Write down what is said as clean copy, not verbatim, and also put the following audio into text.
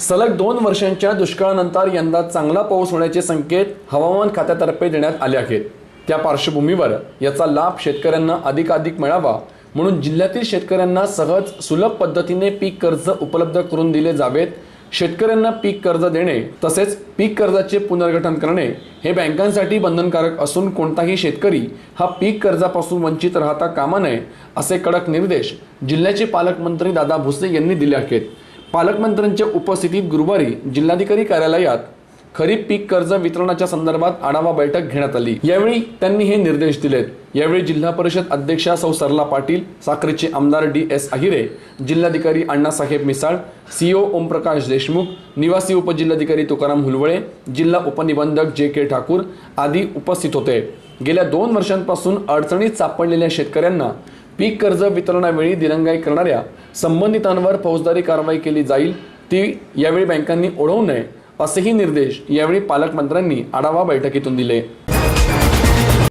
सलग 2 वर्षांच्या दुष्काळानंतर यंदा चांगला पाऊस होण्याचे संकेत हवामान खात्यातर्फे देण्यात आले आहेत। त्या पार्श्वभूमीवर याचा लाभ शेतकऱ्यांना अधिकाधिक मिळावा म्हणून जिल्ह्यातील शेतकऱ्यांना सहज सुलभ पद्धतीने पीक कर्ज उपलब्ध करून दिले जावेत। शेतकऱ्यांना पीक कर्ज देणे तसेच पीक कर्जाचे पुनर्गठन करणे हे बँकांसाठी बंधनकारक असून कोणताही शेतकरी हा पीक कर्जापासून वंचित राहता कामा नये असे कडक निर्देश जिल्ह्याचे पालकमंत्री दादा भुसे यांनी दिले आहेत। पालकमंत्र्यांच्या उपस्थितीत गुरुवारी जिल्हाधिकारी कार्यालयात खरीप पीक कर्ज वितरणाच्या संदर्भात आढावा बैठक घेण्यात आली। यावेळी त्यांनी हे निर्देश दिलेत। यावेळी जिल्हा परिषद अध्यक्षा सौ सरला पाटील, साक्रीचे आमदार DS अहिरे, जिल्हाधिकारी अण्णासाहेब मिसाळ, CO ओमप्रकाश देशमुख, निवासी उपजिल्हाधिकारी तुकाराम हुलवळे, जिल्हा उपनिबंधक JK ठाकूर आदी उपस्थित होते। गेल्या 2 वर्षांपासून अडचणीत सापडलेल्या शेतकऱ्यांना पीक कर्ज वितरणावेळी दिरंगाई करणाऱ्या संबंधितांवर फौजदारी कारवाई केली जाईल, ती यावेळी बँकांनी ओढवू नये असेही निर्देश यावेळी पालकमंत्र्यांनी आढावा बैठकीतून दिले।